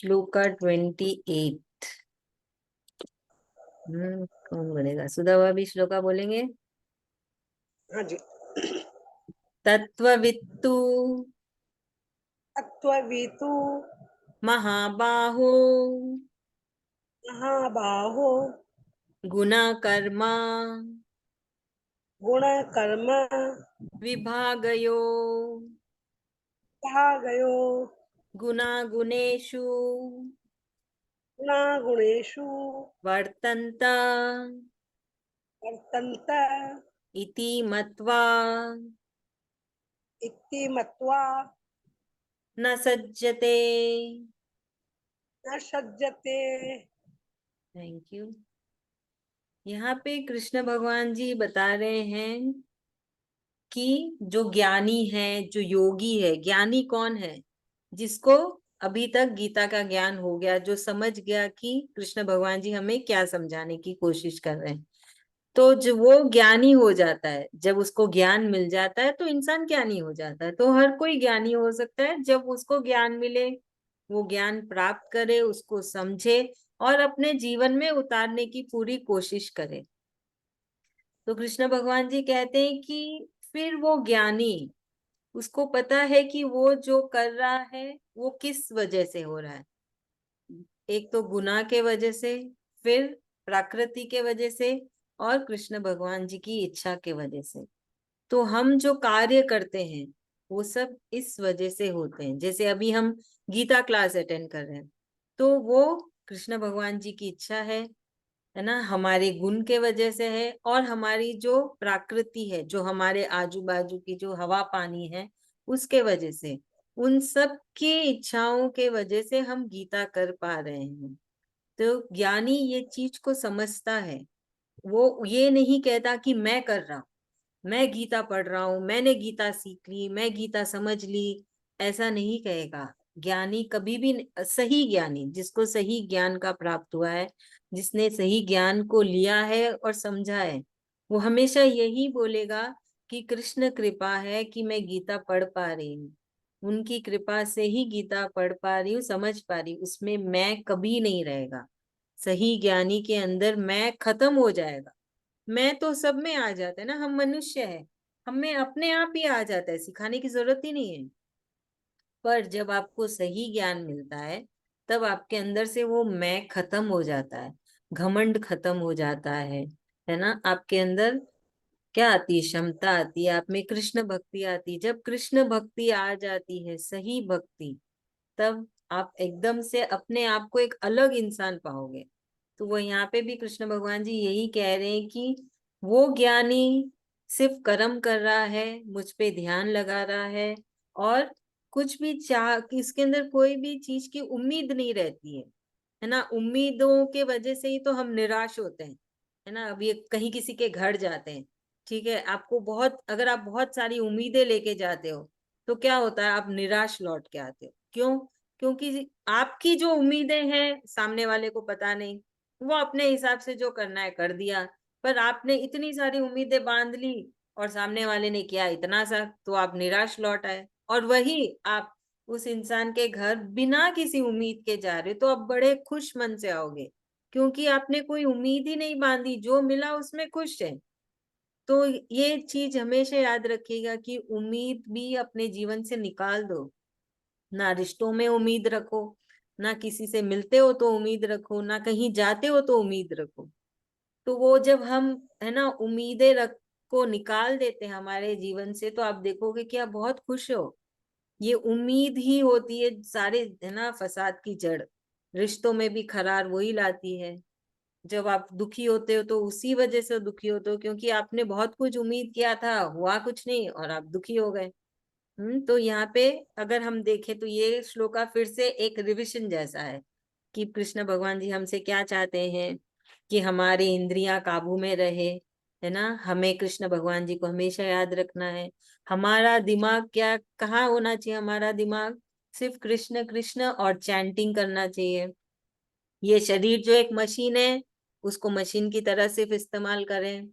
श्लोका 28। कौन बोलेगा? सुधा भाभी श्लोका बोलेंगे। हाँ जी। तत्ववित्तु तत्त्ववितु महाबाहो महाबाहो गुणकर्मा गुणकर्म विभागयो भागयो गुणागुणेषु गुणेषु वर्तन्त वर्तन्त इति मत्वा इति मत्वा न सज्जते। न सज्जते। Thank you. यहाँ पे कृष्ण भगवान जी बता रहे हैं कि जो ज्ञानी है, जो योगी है, ज्ञानी कौन है? जिसको अभी तक गीता का ज्ञान हो गया, जो समझ गया कि कृष्ण भगवान जी हमें क्या समझाने की कोशिश कर रहे हैं। तो जो वो ज्ञानी हो जाता है, जब उसको ज्ञान मिल जाता है तो इंसान ज्ञानी हो जाता है। तो हर कोई ज्ञानी हो सकता है जब उसको ज्ञान मिले, वो ज्ञान प्राप्त करे, उसको समझे और अपने जीवन में उतारने की पूरी कोशिश करे। तो कृष्ण भगवान जी कहते हैं कि फिर वो ज्ञानी, उसको पता है कि वो जो कर रहा है वो किस वजह से हो रहा है। एक तो गुनाह के वजह से, फिर प्रकृति के वजह से, और कृष्ण भगवान जी की इच्छा के वजह से। तो हम जो कार्य करते हैं वो सब इस वजह से होते हैं। जैसे अभी हम गीता क्लास अटेंड कर रहे हैं तो वो कृष्ण भगवान जी की इच्छा है ना, हमारे गुण के वजह से है, और हमारी जो प्रकृति है, जो हमारे आजू बाजू की जो हवा पानी है उसके वजह से, उन सब की इच्छाओं के वजह से हम गीता कर पा रहे हैं। तो ज्ञानी ये चीज को समझता है। वो ये नहीं कहता कि मैं कर रहा हूं, मैं गीता पढ़ रहा हूं, मैंने गीता सीख ली, मैं गीता समझ ली, ऐसा नहीं कहेगा। ज्ञानी कभी भी सही ज्ञानी, जिसको सही ज्ञान का प्राप्त हुआ है, जिसने सही ज्ञान को लिया है और समझा है, वो हमेशा यही बोलेगा कि कृष्ण कृपा है कि मैं गीता पढ़ पा रही हूँ। उनकी कृपा से ही गीता पढ़ पा रही हूँ, समझ पा रही हूँ, उसमें मैं कभी नहीं रहेगा। सही ज्ञानी के अंदर मैं खत्म हो जाएगा। मैं तो सब में आ जाता है ना, हम मनुष्य है, हमें अपने आप ही आ जाता है, सिखाने की जरूरत ही नहीं है। पर जब आपको सही ज्ञान मिलता है तब आपके अंदर से वो मैं खत्म हो जाता है, घमंड खत्म हो जाता है ना। आपके अंदर क्या आती है? क्षमता आती है, आप में कृष्ण भक्ति आती है। जब कृष्ण भक्ति आ जाती है, सही भक्ति, तब आप एकदम से अपने आप को एक अलग इंसान पाओगे। तो वो यहाँ पे भी कृष्ण भगवान जी यही कह रहे हैं कि वो ज्ञानी सिर्फ कर्म कर रहा है, मुझ पे ध्यान लगा रहा और कुछ भी चाह, इसके अंदर कोई भी चीज की उम्मीद नहीं रहती है ना। उम्मीदों के वजह से ही तो हम निराश होते हैं, है ना। अब ये कहीं किसी के घर जाते हैं, ठीक है, आपको बहुत, अगर आप बहुत सारी उम्मीदें लेके जाते हो तो क्या होता है? आप निराश लौट के आते हो। क्यों? क्योंकि आपकी जो उम्मीदें हैं सामने वाले को पता नहीं, वो अपने हिसाब से जो करना है कर दिया। पर आपने इतनी सारी उम्मीदें बांध ली और सामने वाले ने किया इतना सा, तो आप निराश लौट आए। और वही आप उस इंसान के घर बिना किसी उम्मीद के जा रहे हो तो आप बड़े खुश मन से आओगे, क्योंकि आपने कोई उम्मीद ही नहीं बांधी, जो मिला उसमें खुश है। तो ये चीज हमेशा याद रखिएगा कि उम्मीद भी अपने जीवन से निकाल दो। ना रिश्तों में उम्मीद रखो, ना किसी से मिलते हो तो उम्मीद रखो, ना कहीं जाते हो तो उम्मीद रखो। तो वो जब हम, है ना, उम्मीदें रख को निकाल देते हैं हमारे जीवन से, तो आप देखोगे कि आप बहुत खुश हो। ये उम्मीद ही होती है सारे, है ना, फसाद की जड़। रिश्तों में भी खरार वही लाती है। जब आप दुखी होते हो तो उसी वजह से दुखी होते हो, क्योंकि आपने बहुत कुछ उम्मीद किया था, हुआ कुछ नहीं और आप दुखी हो गए। तो यहाँ पे अगर हम देखें तो ये श्लोका फिर से एक रिविजन जैसा है कि कृष्ण भगवान जी हमसे क्या चाहते हैं, कि हमारी इंद्रियां काबू में रहे, है ना। हमें कृष्ण भगवान जी को हमेशा याद रखना है। हमारा दिमाग क्या, कहाँ होना चाहिए? हमारा दिमाग सिर्फ कृष्ण कृष्ण और चैंटिंग करना चाहिए। ये शरीर जो एक मशीन है, उसको मशीन की तरह सिर्फ इस्तेमाल करें,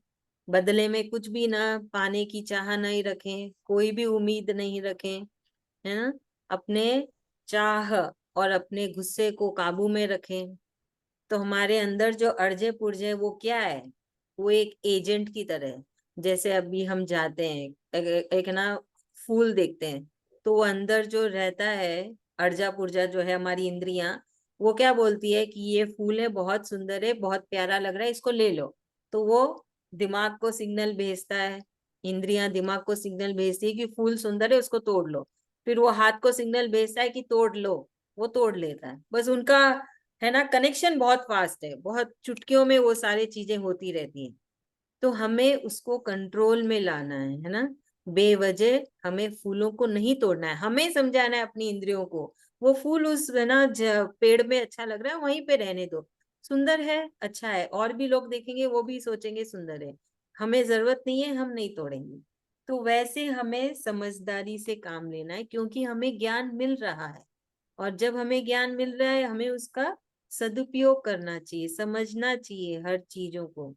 बदले में कुछ भी ना पाने की चाह नहीं रखें, कोई भी उम्मीद नहीं रखें, है ना। अपने चाह और अपने गुस्से को काबू में रखें। तो हमारे अंदर जो अर्जे पुर्जे वो क्या है, वो एक एजेंट की तरह है। जैसे अभी हम जाते हैं एक ना फूल देखते हैं, तो वो अंदर जो रहता है अर्जा पुर्जा जो है हमारी इंद्रियां, वो क्या बोलती है कि ये फूल है, बहुत सुंदर है, बहुत प्यारा लग रहा है, इसको ले लो। तो वो दिमाग को सिग्नल भेजता है, इंद्रियां दिमाग को सिग्नल भेजती है कि फूल सुंदर है, उसको तोड़ लो। फिर वो हाथ को सिग्नल भेजता है कि तोड़ लो, वो तोड़ लेता है। बस उनका है ना कनेक्शन बहुत फास्ट है, बहुत चुटकियों में वो सारी चीजें होती रहती हैं। तो हमें उसको कंट्रोल में लाना है ना। बेवजह हमें फूलों को नहीं तोड़ना है, हमें समझाना है अपनी इंद्रियों को, वो फूल उस है ना पेड़ में अच्छा लग रहा है, वहीं पे रहने दो, सुंदर है, अच्छा है, और भी लोग देखेंगे वो भी सोचेंगे सुंदर है, हमें जरूरत नहीं है, हम नहीं तोड़ेंगे। तो वैसे हमें समझदारी से काम लेना है, क्योंकि हमें ज्ञान मिल रहा है, और जब हमें ज्ञान मिल रहा है हमें उसका सदुपयोग करना चाहिए, समझना चाहिए हर चीजों को,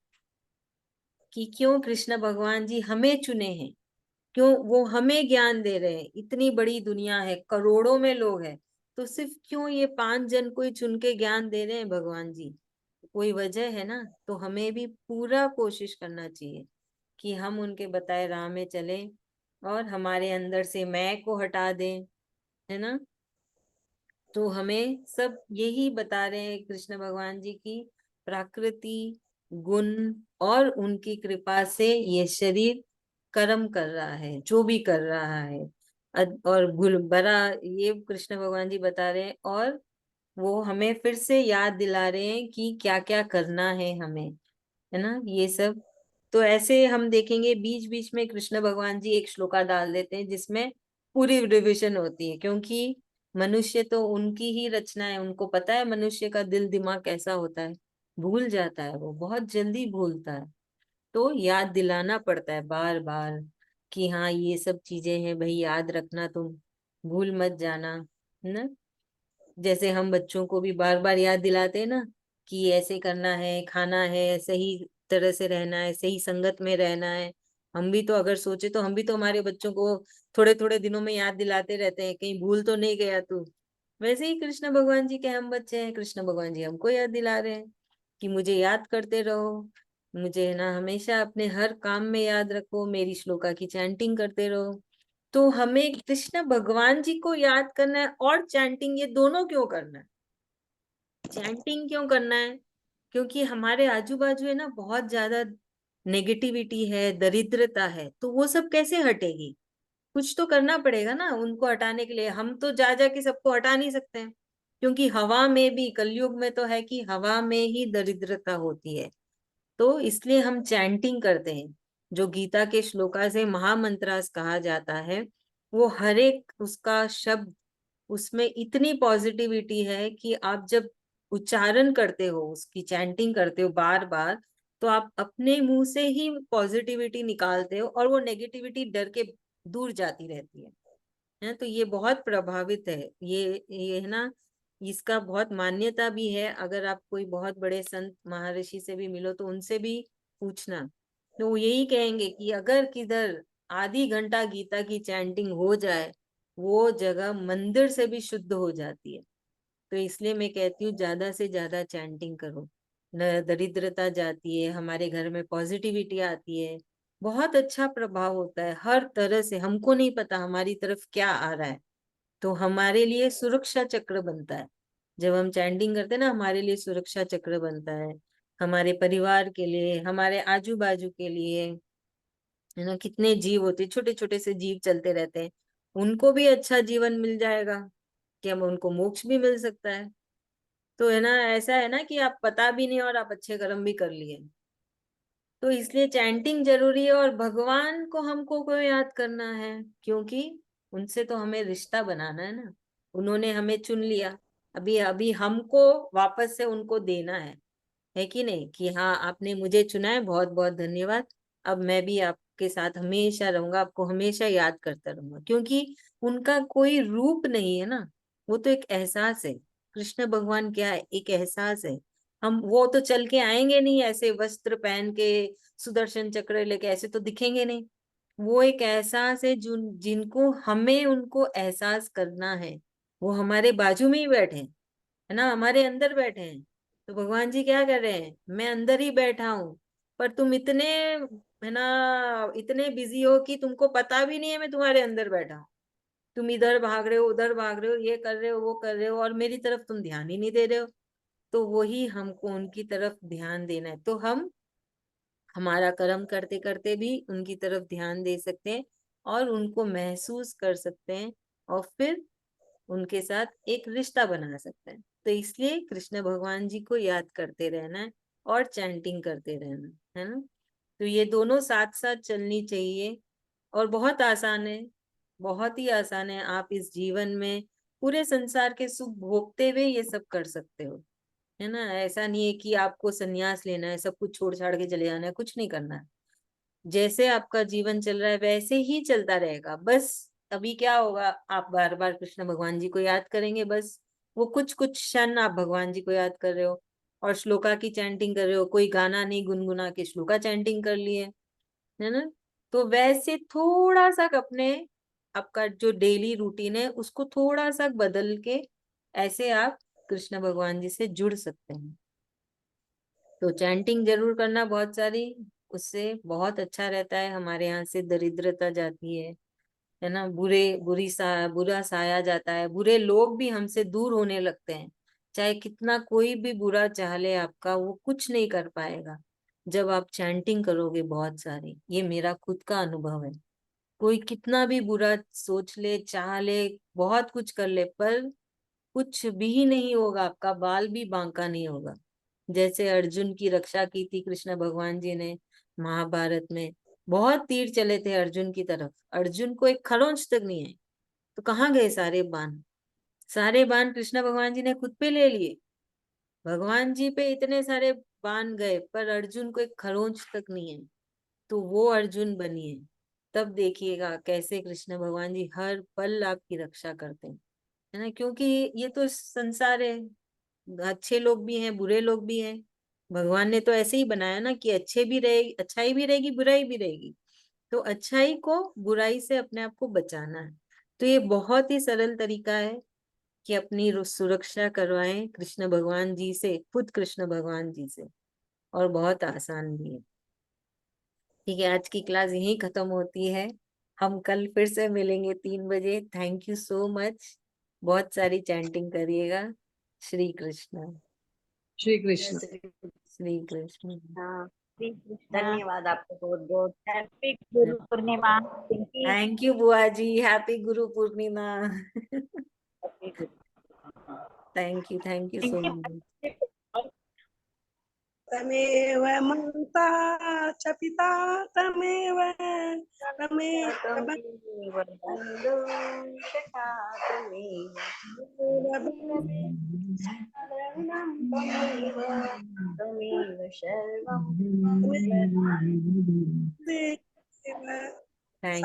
कि क्यों कृष्ण भगवान जी हमें चुने हैं, क्यों वो हमें ज्ञान दे रहे हैं। इतनी बड़ी दुनिया है, करोड़ों में लोग हैं, तो सिर्फ क्यों ये 5 जन को ही चुन के ज्ञान दे रहे हैं भगवान जी, कोई वजह है ना। तो हमें भी पूरा कोशिश करना चाहिए कि हम उनके बताए राह में चलें, और हमारे अंदर से मैं को हटा दें, है ना। तो हमें सब यही बता रहे हैं कृष्ण भगवान जी की प्रकृति, गुण और उनकी कृपा से ये शरीर कर्म कर रहा है जो भी कर रहा है। और भूल बड़ा ये कृष्ण भगवान जी बता रहे हैं, और वो हमें फिर से याद दिला रहे हैं कि क्या क्या करना है हमें, है ना ये सब। तो ऐसे हम देखेंगे बीच बीच में कृष्ण भगवान जी एक श्लोका डाल देते हैं जिसमें पूरी रिविजन होती है, क्योंकि मनुष्य तो उनकी ही रचना है, उनको पता है मनुष्य का दिल दिमाग कैसा होता है, भूल जाता है, वो बहुत जल्दी भूलता है। तो याद दिलाना पड़ता है बार बार कि हाँ ये सब चीजें हैं भाई, याद रखना, तुम भूल मत जाना, है ना। जैसे हम बच्चों को भी बार बार याद दिलाते हैं ना कि ऐसे करना है, खाना है, सही तरह से रहना है, सही संगत में रहना है। हम भी तो अगर सोचे तो हम भी तो हमारे बच्चों को थोड़े थोड़े दिनों में याद दिलाते रहते हैं, कहीं भूल तो नहीं गया तू। वैसे ही कृष्ण भगवान जी के हम बच्चे हैं, कृष्ण भगवान जी हमको याद दिला रहे हैं कि मुझे याद करते रहो, मुझे है ना हमेशा अपने हर काम में याद रखो, मेरी श्लोका की चैंटिंग करते रहो। तो हमें कृष्ण भगवान जी को याद करना है और चैंटिंग, ये दोनों क्यों करना है। चैंटिंग क्यों करना है, क्योंकि हमारे आजू बाजू है ना बहुत ज्यादा नेगेटिविटी है, दरिद्रता है, तो वो सब कैसे हटेगी। कुछ तो करना पड़ेगा ना उनको हटाने के लिए, हम तो जा जा के सबको हटा नहीं सकते हैं, क्योंकि हवा में भी कलयुग में तो है कि हवा में ही दरिद्रता होती है। तो इसलिए हम चैंटिंग करते हैं, जो गीता के श्लोका से महामंत्रास कहा जाता है, वो हर एक उसका शब्द, उसमें इतनी पॉजिटिविटी है कि आप जब उच्चारण करते हो, उसकी चैंटिंग करते हो बार बार, तो आप अपने मुंह से ही पॉजिटिविटी निकालते हो, और वो नेगेटिविटी डर के दूर जाती रहती है। तो ये बहुत प्रभावित है, ये है ना, इसका बहुत मान्यता भी है। अगर आप कोई बहुत बड़े संत महर्षि से भी मिलो तो उनसे भी पूछना, तो वो यही कहेंगे कि अगर किधर आधी घंटा गीता की चैंटिंग हो जाए, वो जगह मंदिर से भी शुद्ध हो जाती है। तो इसलिए मैं कहती हूँ ज्यादा से ज्यादा चैंटिंग करो, न दरिद्रता जाती है, हमारे घर में पॉजिटिविटी आती है, बहुत अच्छा प्रभाव होता है हर तरह से। हमको नहीं पता हमारी तरफ क्या आ रहा है, तो हमारे लिए सुरक्षा चक्र बनता है। जब हम चैंटिंग करते हैं ना, हमारे लिए सुरक्षा चक्र बनता है, हमारे परिवार के लिए, हमारे आजू बाजू के लिए, है ना। कितने जीव होते, छोटे छोटे से जीव चलते रहते हैं, उनको भी अच्छा जीवन मिल जाएगा, कि हम उनको मोक्ष भी मिल सकता है। तो है ना, ऐसा है ना कि आप पता भी नहीं और आप अच्छे कर्म भी कर लिए। तो इसलिए चैंटिंग जरूरी है, और भगवान को हमको को याद करना है, क्योंकि उनसे तो हमें रिश्ता बनाना है ना, उन्होंने हमें चुन लिया, अभी अभी हमको वापस से उनको देना है कि नहीं, कि हाँ आपने मुझे चुना है, बहुत बहुत धन्यवाद, अब मैं भी आपके साथ हमेशा रहूंगा, आपको हमेशा याद करता रहूंगा, क्योंकि उनका कोई रूप नहीं है ना, वो तो एक एहसास है। कृष्ण भगवान क्या है, एक एहसास है। हम वो तो चल के आएंगे नहीं ऐसे वस्त्र पहन के, सुदर्शन चक्र लेके, ऐसे तो दिखेंगे नहीं। वो एक एहसास है, जिनको हमें उनको एहसास करना है, वो हमारे बाजू में ही बैठे हैं, है ना, हमारे अंदर बैठे हैं। तो भगवान जी क्या कर रहे हैं, मैं अंदर ही बैठा हूं, पर तुम इतने, है ना, इतने बिजी हो कि तुमको पता भी नहीं है मैं तुम्हारे अंदर बैठा हूं। तुम इधर भाग रहे हो, उधर भाग रहे हो, ये कर रहे हो, वो कर रहे हो, और मेरी तरफ तुम ध्यान ही नहीं दे रहे हो। तो वही हमको उनकी तरफ ध्यान देना है। तो हम हमारा कर्म करते करते भी उनकी तरफ ध्यान दे सकते हैं और उनको महसूस कर सकते हैं, और फिर उनके साथ एक रिश्ता बना सकते हैं। तो इसलिए कृष्ण भगवान जी को याद करते रहना है और चैंटिंग करते रहना है ना। तो ये दोनों साथ साथ चलनी चाहिए, और बहुत आसान है, बहुत ही आसान है। आप इस जीवन में पूरे संसार के सुख भोगते हुए ये सब कर सकते हो, है ना। ऐसा नहीं है कि आपको संन्यास लेना है, सब कुछ छोड़ छाड़ के चले जाना है, कुछ नहीं करना है। जैसे आपका जीवन चल रहा है वैसे ही चलता रहेगा। बस अभी क्या होगा, आप बार बार कृष्ण भगवान जी को याद करेंगे, बस वो कुछ कुछ क्षण आप भगवान जी को याद कर रहे हो और श्लोका की चैंटिंग कर रहे हो, कोई गाना नहीं गुनगुना के श्लोका चैंटिंग कर लिए, है ना। तो वैसे थोड़ा सा अपने, आपका जो डेली रूटीन है उसको थोड़ा सा बदल के ऐसे आप कृष्ण भगवान जी से जुड़ सकते हैं। तो चैंटिंग जरूर करना बहुत सारी, उससे बहुत अच्छा रहता है। हमारे यहाँ से दरिद्रता जाती है ना, बुरा साया जाता है, बुरे लोग भी हमसे दूर होने लगते हैं। चाहे कितना कोई भी बुरा चाह ले आपका, वो कुछ नहीं कर पाएगा जब आप चैंटिंग करोगे बहुत सारी। ये मेरा खुद का अनुभव है। कोई कितना भी बुरा सोच ले, चाह ले, बहुत कुछ कर ले, पर कुछ भी नहीं होगा, आपका बाल भी बांका नहीं होगा। जैसे अर्जुन की रक्षा की थी कृष्ण भगवान जी ने महाभारत में, बहुत तीर चले थे अर्जुन की तरफ, अर्जुन को एक खरोंच तक नहीं है। तो कहाँ गए सारे बाण, सारे बाण कृष्ण भगवान जी ने खुद पे ले लिए। भगवान जी पे इतने सारे बाण गए पर अर्जुन को एक खरोंच तक नहीं है। तो वो अर्जुन बनिए, तब देखिएगा कैसे कृष्ण भगवान जी हर पल आपकी रक्षा करते हैं, है ना। क्योंकि ये तो संसार है, अच्छे लोग भी हैं, बुरे लोग भी हैं। भगवान ने तो ऐसे ही बनाया ना कि अच्छे भी रहे, अच्छाई भी रहेगी, बुराई भी रहेगी। तो अच्छाई को बुराई से अपने आप को बचाना है। तो ये बहुत ही सरल तरीका है कि अपनी सुरक्षा करवाएं कृष्ण भगवान जी से, खुद कृष्ण भगवान जी से, और बहुत आसान भी है। ठीक है, आज की क्लास यहीं खत्म होती है। हम कल फिर से मिलेंगे 3 बजे। Thank you so much. बहुत सारी चैंटिंग करिएगा। श्री कृष्ण। श्री जय कृष्ण। श्री श्री कृष्ण। कृष्ण। श्री कृष्ण। धन्यवाद आपको बहुत बहुत। Happy Guru Purnima. Pinky. Thank you बुआ जी, happy Guru Purnima. Happy Guru. Thank you so Pinky. Much. तमेव माता च पिता तमेव तमेव तमेव बन्धु सखा तमेव शरणं तमेव तमेव सर्वं बन्धु मम। देव थैंक